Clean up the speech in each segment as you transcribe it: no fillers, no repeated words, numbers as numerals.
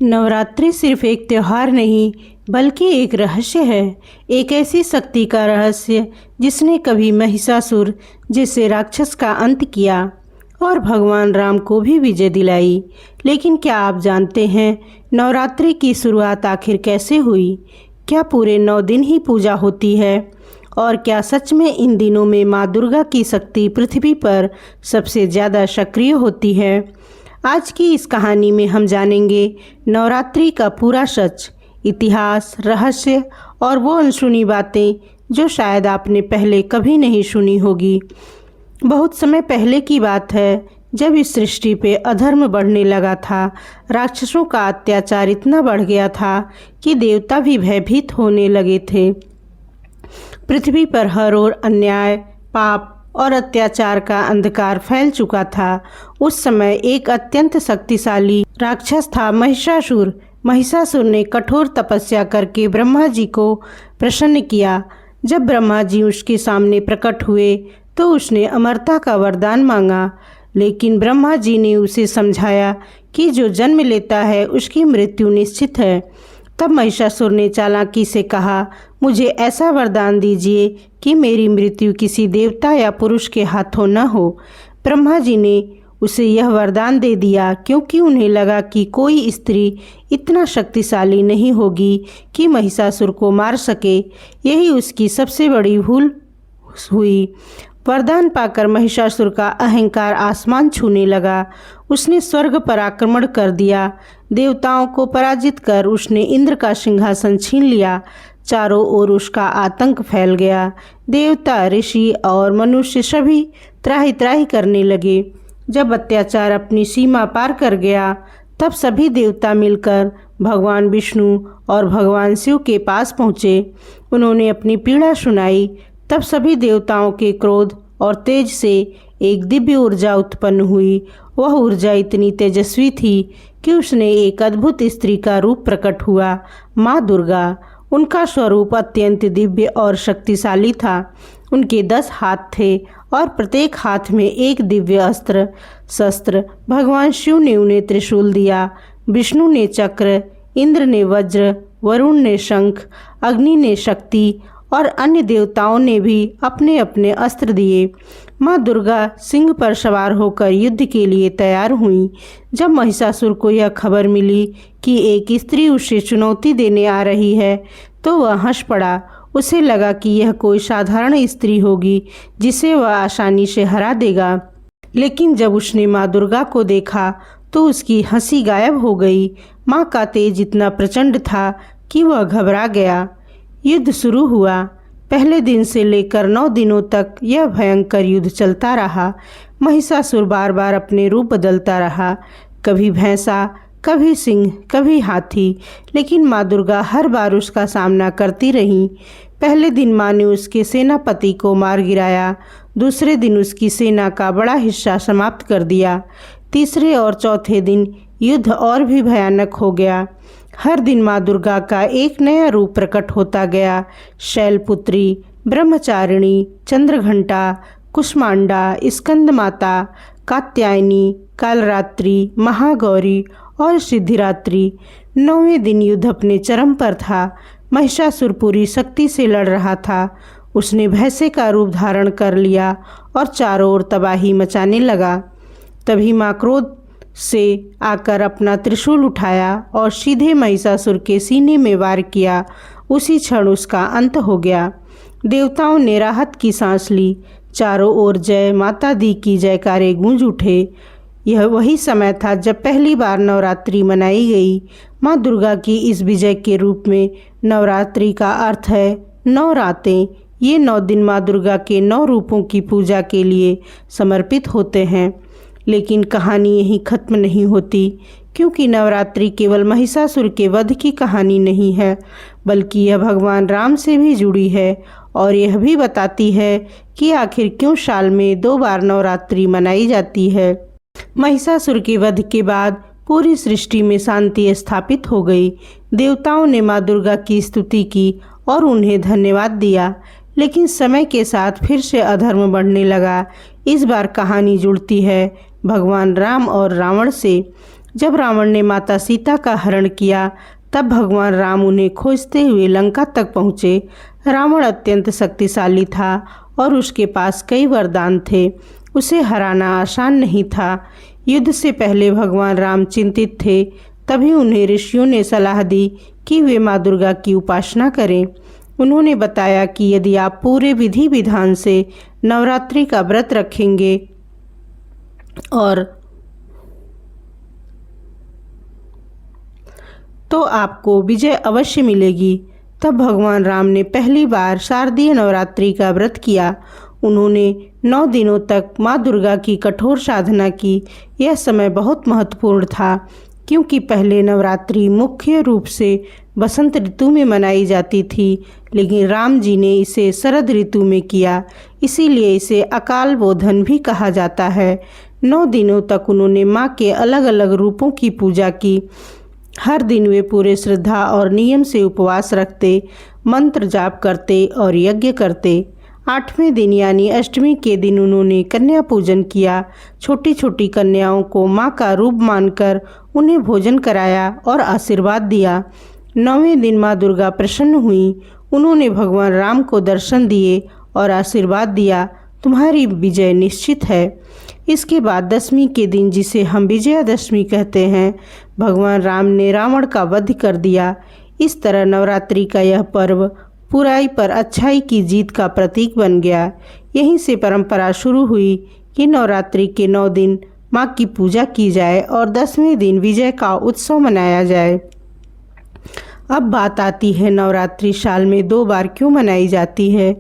नवरात्रि सिर्फ एक त्योहार नहीं बल्कि एक रहस्य है। एक ऐसी शक्ति का रहस्य जिसने कभी महिषासुर जैसे राक्षस का अंत किया और भगवान राम को भी विजय दिलाई। लेकिन क्या आप जानते हैं नवरात्रि की शुरुआत आखिर कैसे हुई? क्या पूरे 9 दिन ही पूजा होती है? और क्या सच में इन दिनों में माँ दुर्गा की शक्ति पृथ्वी पर सबसे ज़्यादा सक्रिय होती है? आज की इस कहानी में हम जानेंगे नवरात्रि का पूरा सच, इतिहास, रहस्य और वो अनसुनी बातें जो शायद आपने पहले कभी नहीं सुनी होगी। बहुत समय पहले की बात है, जब इस सृष्टि पे अधर्म बढ़ने लगा था। राक्षसों का अत्याचार इतना बढ़ गया था कि देवता भी भयभीत होने लगे थे। पृथ्वी पर हर ओर अन्याय, पाप और अत्याचार का अंधकार फैल चुका था। उस समय एक अत्यंत शक्तिशाली राक्षस था महिषासुर। महिषासुर ने कठोर तपस्या करके ब्रह्मा जी को प्रसन्न किया। जब ब्रह्मा जी उसके सामने प्रकट हुए तो उसने अमरता का वरदान मांगा, लेकिन ब्रह्मा जी ने उसे समझाया कि जो जन्म लेता है उसकी मृत्यु निश्चित है। तब महिषासुर ने चालाकी से कहा, मुझे ऐसा वरदान दीजिए कि मेरी मृत्यु किसी देवता या पुरुष के हाथों न हो। ब्रह्मा जी ने उसे यह वरदान दे दिया क्योंकि उन्हें लगा कि कोई स्त्री इतना शक्तिशाली नहीं होगी कि महिषासुर को मार सके। यही उसकी सबसे बड़ी भूल हुई। वरदान पाकर महिषासुर का अहंकार आसमान छूने लगा। उसने स्वर्ग पर आक्रमण कर दिया। देवताओं को पराजित कर उसने इंद्र का सिंहासन छीन लिया। चारों ओर उसका आतंक फैल गया। देवता, ऋषि और मनुष्य सभी त्राही त्राही करने लगे। जब अत्याचार अपनी सीमा पार कर गया तब सभी देवता मिलकर भगवान विष्णु और भगवान शिव के पास पहुँचे। उन्होंने अपनी पीड़ा सुनाई। तब सभी देवताओं के क्रोध और तेज से एक दिव्य ऊर्जा उत्पन्न हुई। वह ऊर्जा इतनी तेजस्वी थी कि उसने एक अद्भुत स्त्री का रूप प्रकट हुआ, माँ दुर्गा। उनका स्वरूप अत्यंत दिव्य और शक्तिशाली था। उनके 10 हाथ थे और प्रत्येक हाथ में एक दिव्य अस्त्र शस्त्र। भगवान शिव ने उन्हें त्रिशूल दिया, विष्णु ने चक्र, इंद्र ने वज्र, वरुण ने शंख, अग्नि ने शक्ति और अन्य देवताओं ने भी अपने अपने अस्त्र दिए। माँ दुर्गा सिंह पर सवार होकर युद्ध के लिए तैयार हुईं। जब महिषासुर को यह खबर मिली कि एक स्त्री उसे चुनौती देने आ रही है तो वह हंस पड़ा। उसे लगा कि यह कोई साधारण स्त्री होगी जिसे वह आसानी से हरा देगा। लेकिन जब उसने माँ दुर्गा को देखा तो उसकी हंसी गायब हो गई। माँ का तेज इतना प्रचंड था कि वह घबरा गया। युद्ध शुरू हुआ। पहले दिन से लेकर 9 दिनों तक यह भयंकर युद्ध चलता रहा। महिषासुर बार बार अपने रूप बदलता रहा, कभी भैंसा, कभी सिंह, कभी हाथी। लेकिन माँ दुर्गा हर बार उसका सामना करती रहीं। पहले दिन माँ ने उसके सेनापति को मार गिराया। दूसरे दिन उसकी सेना का बड़ा हिस्सा समाप्त कर दिया। तीसरे और चौथे दिन युद्ध और भी भयानक हो गया। हर दिन माँ दुर्गा का एक नया रूप प्रकट होता गया। शैलपुत्री, ब्रह्मचारिणी, चंद्रघंटा, कुष्मांडा, स्कंद माता, कात्यायनी, कालरात्रि, महागौरी और सिद्धिरात्रि। 9वें दिन युद्ध अपने चरम पर था। महिषासुर पूरी शक्ति से लड़ रहा था। उसने भैंसे का रूप धारण कर लिया और चारों ओर तबाही मचाने लगा। तभी माँ क्रोध से आकर अपना त्रिशूल उठाया और सीधे महिषासुर के सीने में वार किया। उसी क्षण उसका अंत हो गया। देवताओं ने राहत की सांस ली। चारों ओर जय माता दी की जयकारे गूंज उठे। यह वही समय था जब पहली बार नवरात्रि मनाई गई। माँ दुर्गा की इस विजय के रूप में नवरात्रि का अर्थ है 9 रातें। ये 9 दिन माँ दुर्गा के 9 रूपों की पूजा के लिए समर्पित होते हैं। लेकिन कहानी यहीं खत्म नहीं होती, क्योंकि नवरात्रि केवल महिषासुर के वध की कहानी नहीं है, बल्कि यह भगवान राम से भी जुड़ी है और यह भी बताती है कि आखिर क्यों साल में 2 बार नवरात्रि मनाई जाती है। महिषासुर के वध के बाद पूरी सृष्टि में शांति स्थापित हो गई। देवताओं ने माँ दुर्गा की स्तुति की और उन्हें धन्यवाद दिया। लेकिन समय के साथ फिर से अधर्म बढ़ने लगा। इस बार कहानी जुड़ती है भगवान राम और रावण से। जब रावण ने माता सीता का हरण किया तब भगवान राम उन्हें खोजते हुए लंका तक पहुँचे। रावण अत्यंत शक्तिशाली था और उसके पास कई वरदान थे। उसे हराना आसान नहीं था। युद्ध से पहले भगवान राम चिंतित थे। तभी उन्हें ऋषियों ने सलाह दी कि वे माँ दुर्गा की उपासना करें। उन्होंने बताया कि यदि आप पूरे विधि विधान से नवरात्रि का व्रत रखेंगे और तो आपको विजय अवश्य मिलेगी। तब भगवान राम ने पहली बार शारदीय नवरात्रि का व्रत किया। उन्होंने 9 दिनों तक माँ दुर्गा की कठोर साधना की। यह समय बहुत महत्वपूर्ण था क्योंकि पहले नवरात्रि मुख्य रूप से बसंत ऋतु में मनाई जाती थी, लेकिन राम जी ने इसे शरद ऋतु में किया, इसीलिए इसे अकाल बोधन भी कहा जाता है। 9 दिनों तक उन्होंने माँ के अलग अलग रूपों की पूजा की। हर दिन वे पूरे श्रद्धा और नियम से उपवास रखते, मंत्र जाप करते और यज्ञ करते। 8वें दिन यानी अष्टमी के दिन उन्होंने कन्या पूजन किया। छोटी छोटी कन्याओं को माँ का रूप मानकर उन्हें भोजन कराया और आशीर्वाद दिया। 9वें दिन माँ दुर्गा प्रसन्न हुई। उन्होंने भगवान राम को दर्शन दिए और आशीर्वाद दिया, तुम्हारी विजय निश्चित है। इसके बाद 10वीं के दिन, जिसे हम विजयादशमी कहते हैं, भगवान राम ने रावण का वध कर दिया। इस तरह नवरात्रि का यह पर्व बुराई पर अच्छाई की जीत का प्रतीक बन गया। यहीं से परंपरा शुरू हुई कि नवरात्रि के 9 दिन माँ की पूजा की जाए और 10वें दिन विजय का उत्सव मनाया जाए। अब बात आती है नवरात्रि साल में 2 बार क्यों मनाई जाती है।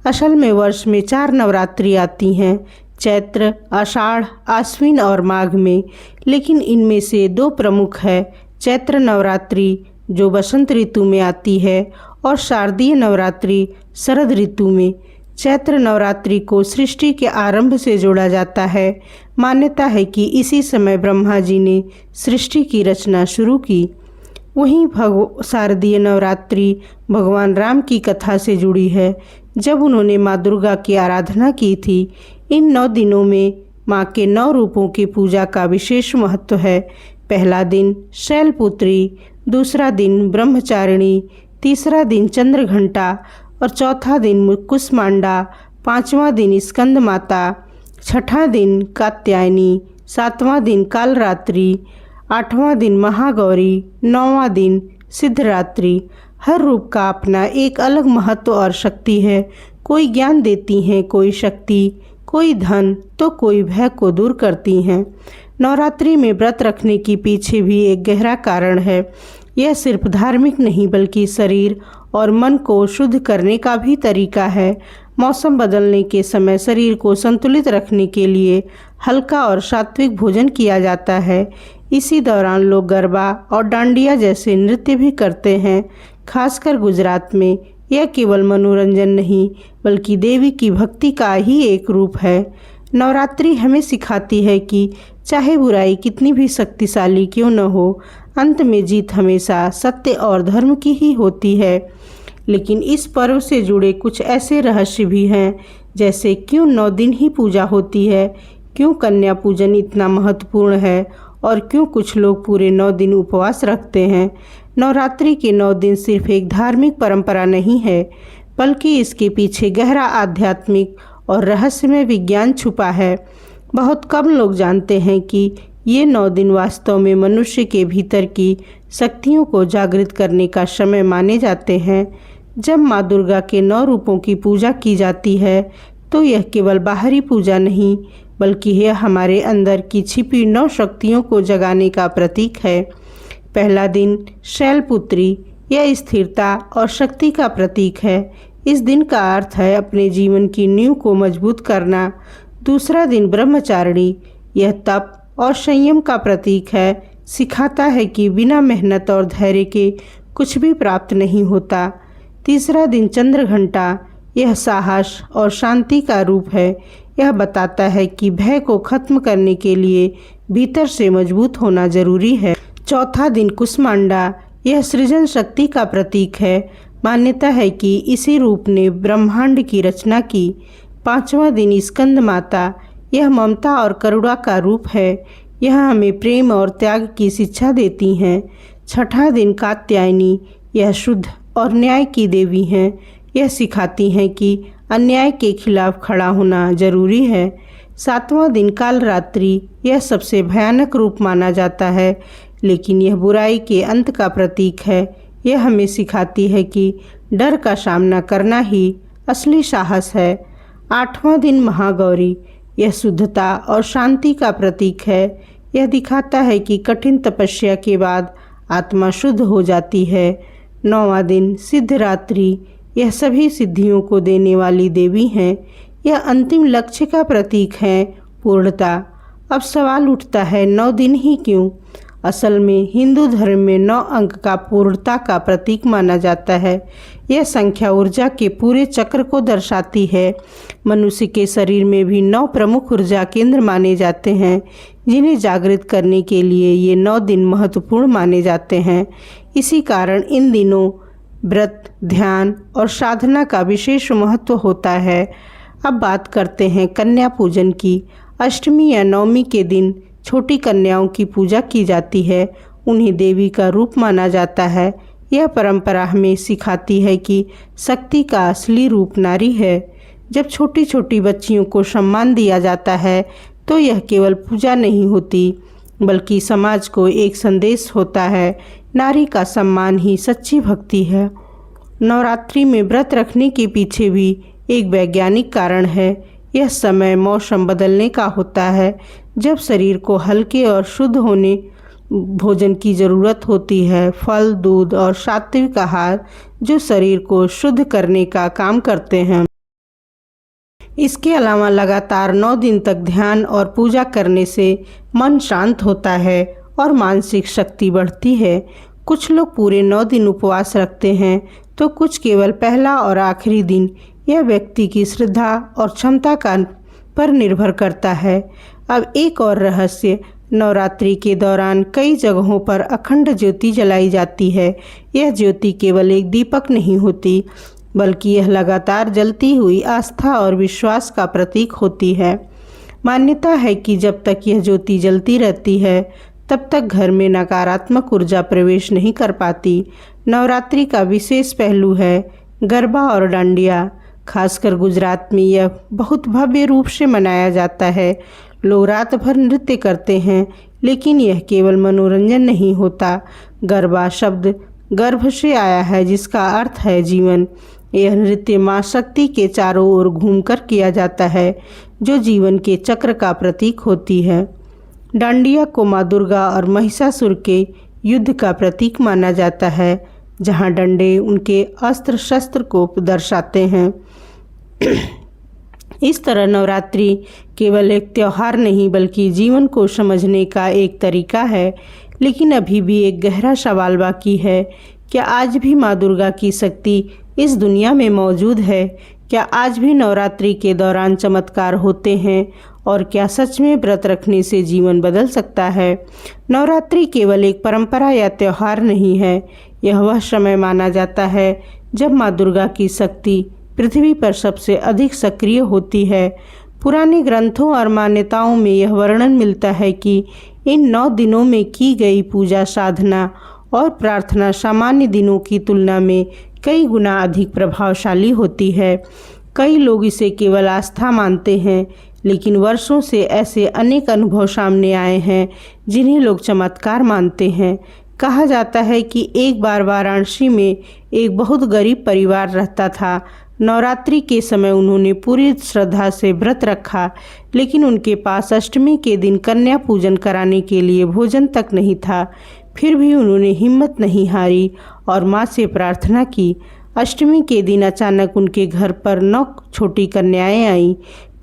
असल में वर्ष में 4 नवरात्रि आती हैं, चैत्र, आषाढ़, आश्विन और माघ में। लेकिन इनमें से 2 प्रमुख है, चैत्र नवरात्रि जो बसंत ऋतु में आती है और शारदीय नवरात्रि शरद ऋतु में। चैत्र नवरात्रि को सृष्टि के आरंभ से जोड़ा जाता है। मान्यता है कि इसी समय ब्रह्मा जी ने सृष्टि की रचना शुरू की। वहीं शारदीय नवरात्रि भगवान राम की कथा से जुड़ी है, जब उन्होंने माँ दुर्गा की आराधना की थी। इन 9 दिनों में माँ के 9 रूपों की पूजा का विशेष महत्व है। पहला दिन शैलपुत्री, दूसरा दिन ब्रह्मचारिणी, तीसरा दिन चंद्रघंटा और चौथा दिन कुष्मांडा, 5वां दिन स्कंद माता, 6ठा दिन कात्यायनी, 7वां दिन कालरात्रि, 8वां दिन महागौरी, 9वां दिन सिद्धरात्रि। हर रूप का अपना एक अलग महत्व और शक्ति है। कोई ज्ञान देती हैं, कोई शक्ति, कोई धन तो कोई भय को दूर करती हैं। नवरात्रि में व्रत रखने के पीछे भी एक गहरा कारण है। यह सिर्फ धार्मिक नहीं बल्कि शरीर और मन को शुद्ध करने का भी तरीका है। मौसम बदलने के समय शरीर को संतुलित रखने के लिए हल्का और सात्विक भोजन किया जाता है। इसी दौरान लोग गरबा और डांडिया जैसे नृत्य भी करते हैं। खासकर गुजरात में यह केवल मनोरंजन नहीं बल्कि देवी की भक्ति का ही एक रूप है। नवरात्रि हमें सिखाती है कि चाहे बुराई कितनी भी शक्तिशाली क्यों न हो, अंत में जीत हमेशा सत्य और धर्म की ही होती है। लेकिन इस पर्व से जुड़े कुछ ऐसे रहस्य भी हैं, जैसे क्यों 9 दिन ही पूजा होती है, क्यों कन्या पूजन इतना महत्वपूर्ण है और क्यों कुछ लोग पूरे 9 दिन उपवास रखते हैं। नवरात्रि के 9 दिन सिर्फ एक धार्मिक परंपरा नहीं है बल्कि इसके पीछे गहरा आध्यात्मिक और रहस्यमय विज्ञान छुपा है। बहुत कम लोग जानते हैं कि ये 9 दिन वास्तव में मनुष्य के भीतर की शक्तियों को जागृत करने का समय माने जाते हैं। जब माँ दुर्गा के 9 रूपों की पूजा की जाती है तो यह केवल बाहरी पूजा नहीं बल्कि यह हमारे अंदर की छिपी 9 शक्तियों को जगाने का प्रतीक है। पहला दिन शैलपुत्री, यह स्थिरता और शक्ति का प्रतीक है। इस दिन का अर्थ है अपने जीवन की नींव को मजबूत करना। दूसरा दिन ब्रह्मचारिणी, यह तप और संयम का प्रतीक है। सिखाता है कि बिना मेहनत और धैर्य के कुछ भी प्राप्त नहीं होता। तीसरा दिन चंद्रघंटा, यह साहस और शांति का रूप है। यह बताता है कि भय को खत्म करने के लिए भीतर से मजबूत होना जरूरी है। चौथा दिन कुष्मांडा, यह सृजन शक्ति का प्रतीक है। मान्यता है कि इसी रूप ने ब्रह्मांड की रचना की। 5वां दिन स्कंद माता, यह ममता और करुणा का रूप है। यह हमें प्रेम और त्याग की शिक्षा देती हैं। छठा दिन कात्यायनी, यह शुद्ध और न्याय की देवी हैं। यह सिखाती हैं कि अन्याय के खिलाफ खड़ा होना जरूरी है। सातवां दिन कालरात्रि, यह सबसे भयानक रूप माना जाता है, लेकिन यह बुराई के अंत का प्रतीक है। यह हमें सिखाती है कि डर का सामना करना ही असली साहस है। आठवां दिन महागौरी, यह शुद्धता और शांति का प्रतीक है। यह दिखाता है कि कठिन तपस्या के बाद आत्मा शुद्ध हो जाती है। नौवां दिन सिद्धरात्रि, यह सभी सिद्धियों को देने वाली देवी हैं। यह अंतिम लक्ष्य का प्रतीक है, पूर्णता। अब सवाल उठता है, 9 दिन ही क्यों? असल में हिंदू धर्म में 9 अंक का पूर्णता का प्रतीक माना जाता है। यह संख्या ऊर्जा के पूरे चक्र को दर्शाती है। मनुष्य के शरीर में भी 9 प्रमुख ऊर्जा केंद्र माने जाते हैं, जिन्हें जागृत करने के लिए ये 9 दिन महत्वपूर्ण माने जाते हैं। इसी कारण इन दिनों व्रत, ध्यान और साधना का विशेष महत्व होता है। अब बात करते हैं कन्या पूजन की। अष्टमी या नवमी के दिन छोटी कन्याओं की पूजा की जाती है। उन्हें देवी का रूप माना जाता है। यह परंपरा हमें सिखाती है कि शक्ति का असली रूप नारी है। जब छोटी छोटी बच्चियों को सम्मान दिया जाता है तो यह केवल पूजा नहीं होती, बल्कि समाज को एक संदेश होता है। नारी का सम्मान ही सच्ची भक्ति है। नवरात्रि में व्रत रखने के पीछे भी एक वैज्ञानिक कारण है। यह समय मौसम बदलने का होता है, जब शरीर को हल्के और शुद्ध होने भोजन की ज़रूरत होती है। फल, दूध और सात्विक आहार जो शरीर को शुद्ध करने का काम करते हैं। इसके अलावा लगातार 9 दिन तक ध्यान और पूजा करने से मन शांत होता है और मानसिक शक्ति बढ़ती है। कुछ लोग पूरे 9 दिन उपवास रखते हैं, तो कुछ केवल पहला और आखिरी दिन। यह व्यक्ति की श्रद्धा और क्षमता पर निर्भर करता है। अब एक और रहस्य, नवरात्रि के दौरान कई जगहों पर अखंड ज्योति जलाई जाती है। यह ज्योति केवल एक दीपक नहीं होती, बल्कि यह लगातार जलती हुई आस्था और विश्वास का प्रतीक होती है। मान्यता है कि जब तक यह ज्योति जलती रहती है, तब तक घर में नकारात्मक ऊर्जा प्रवेश नहीं कर पाती। नवरात्रि का विशेष पहलू है गरबा और डांडिया। खासकर गुजरात में यह बहुत भव्य रूप से मनाया जाता है। लोग रात भर नृत्य करते हैं, लेकिन यह केवल मनोरंजन नहीं होता। गरबा शब्द गर्भ से आया है, जिसका अर्थ है जीवन। यह नृत्य माँ शक्ति के चारों ओर घूमकर किया जाता है, जो जीवन के चक्र का प्रतीक होती है। डांडिया को माँ दुर्गा और महिषासुर के युद्ध का प्रतीक माना जाता है, जहाँ डंडे उनके अस्त्र शस्त्र को दर्शाते हैं। इस तरह नवरात्रि केवल एक त्यौहार नहीं, बल्कि जीवन को समझने का एक तरीका है। लेकिन अभी भी एक गहरा सवाल बाकी है, क्या आज भी माँ दुर्गा की शक्ति इस दुनिया में मौजूद है? क्या आज भी नवरात्रि के दौरान चमत्कार होते हैं? और क्या सच में व्रत रखने से जीवन बदल सकता है? नवरात्रि केवल एक परंपरा या त्यौहार नहीं है। यह वह समय माना जाता है जब माँ दुर्गा की शक्ति पृथ्वी पर सबसे अधिक सक्रिय होती है। पुराने ग्रंथों और मान्यताओं में यह वर्णन मिलता है कि इन 9 दिनों में की गई पूजा, साधना और प्रार्थना सामान्य दिनों की तुलना में कई गुना अधिक प्रभावशाली होती है। कई लोग इसे केवल आस्था मानते हैं, लेकिन वर्षों से ऐसे अनेक अनुभव सामने आए हैं जिन्हें लोग चमत्कार मानते हैं। कहा जाता है कि एक बार वाराणसी में एक बहुत गरीब परिवार रहता था। नवरात्रि के समय उन्होंने पूरी श्रद्धा से व्रत रखा, लेकिन उनके पास अष्टमी के दिन कन्या पूजन कराने के लिए भोजन तक नहीं था। फिर भी उन्होंने हिम्मत नहीं हारी और माँ से प्रार्थना की। अष्टमी के दिन अचानक उनके घर पर 9 छोटी कन्याएं आईं।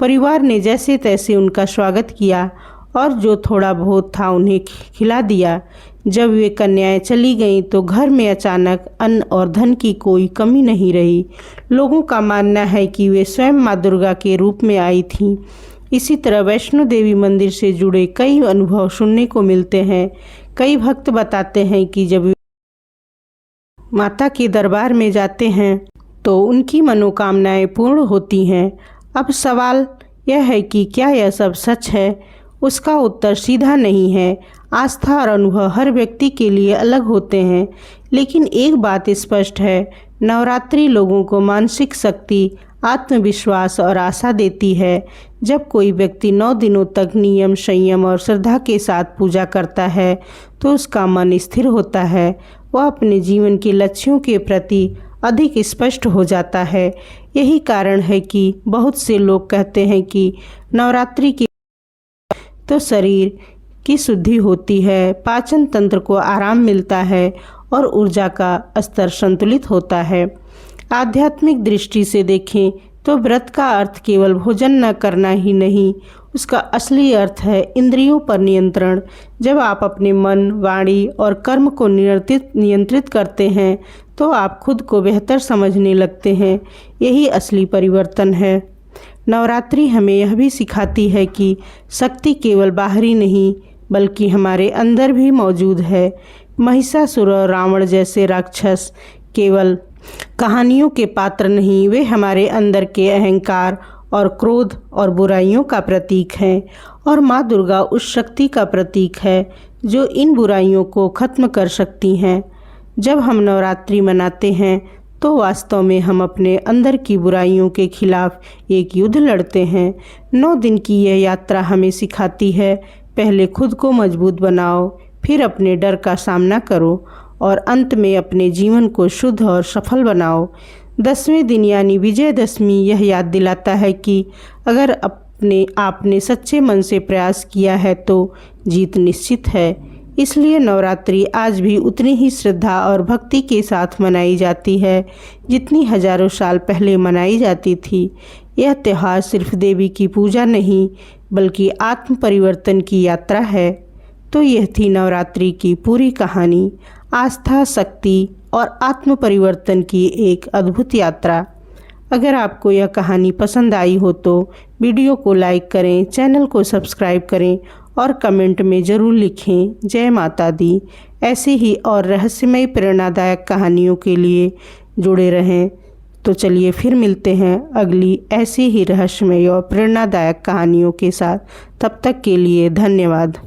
परिवार ने जैसे तैसे उनका स्वागत किया और जो थोड़ा बहुत था उन्हें खिला दिया। जब वे कन्याएं चली गईं तो घर में अचानक अन्न और धन की कोई कमी नहीं रही। लोगों का मानना है कि वे स्वयं माँ दुर्गा के रूप में आई थीं। इसी तरह वैष्णो देवी मंदिर से जुड़े कई अनुभव सुनने को मिलते हैं। कई भक्त बताते हैं कि जब वे माता के दरबार में जाते हैं तो उनकी मनोकामनाएं पूर्ण होती हैं। अब सवाल यह है कि क्या यह सब सच है? उसका उत्तर सीधा नहीं है। आस्था और अनुभव हर व्यक्ति के लिए अलग होते हैं, लेकिन एक बात स्पष्ट है, नवरात्रि लोगों को मानसिक शक्ति, आत्मविश्वास और आशा देती है। जब कोई व्यक्ति 9 दिनों तक नियम, संयम और श्रद्धा के साथ पूजा करता है तो उसका मन स्थिर होता है। वह अपने जीवन के लक्ष्यों के प्रति अधिक स्पष्ट हो जाता है। यही कारण है कि बहुत से लोग कहते हैं कि नवरात्रि की तो शरीर की शुद्धि होती है, पाचन तंत्र को आराम मिलता है और ऊर्जा का स्तर संतुलित होता है। आध्यात्मिक दृष्टि से देखें तो व्रत का अर्थ केवल भोजन न करना ही नहीं, उसका असली अर्थ है इंद्रियों पर नियंत्रण। जब आप अपने मन, वाणी और कर्म को नियंत्रित करते हैं तो आप खुद को बेहतर समझने लगते हैं। यही असली परिवर्तन है। नवरात्रि हमें यह भी सिखाती है कि शक्ति केवल बाहरी नहीं बल्कि हमारे अंदर भी मौजूद है। महिषासुर और रावण जैसे राक्षस केवल कहानियों के पात्र नहीं, वे हमारे अंदर के अहंकार और क्रोध और बुराइयों का प्रतीक हैं। और माँ दुर्गा उस शक्ति का प्रतीक है जो इन बुराइयों को खत्म कर सकती हैं। जब हम नवरात्रि मनाते हैं तो वास्तव में हम अपने अंदर की बुराइयों के खिलाफ एक युद्ध लड़ते हैं। 9 दिन की यह यात्रा हमें सिखाती है, पहले खुद को मजबूत बनाओ, फिर अपने डर का सामना करो और अंत में अपने जीवन को शुद्ध और सफल बनाओ। 10वें दिन यानी विजयदशमी यह याद दिलाता है कि अगर आपने सच्चे मन से प्रयास किया है तो जीत निश्चित है। इसलिए नवरात्रि आज भी उतनी ही श्रद्धा और भक्ति के साथ मनाई जाती है जितनी हजारों साल पहले मनाई जाती थी। यह त्यौहार सिर्फ देवी की पूजा नहीं बल्कि आत्म परिवर्तन की यात्रा है। तो यह थी नवरात्रि की पूरी कहानी, आस्था, शक्ति और आत्म परिवर्तन की एक अद्भुत यात्रा। अगर आपको यह कहानी पसंद आई हो तो वीडियो को लाइक करें, चैनल को सब्सक्राइब करें और कमेंट में ज़रूर लिखें जय माता दी। ऐसे ही और रहस्यमय प्रेरणादायक कहानियों के लिए जुड़े रहें। तो चलिए फिर मिलते हैं अगली ऐसी ही रहस्यमय और प्रेरणादायक कहानियों के साथ। तब तक के लिए धन्यवाद।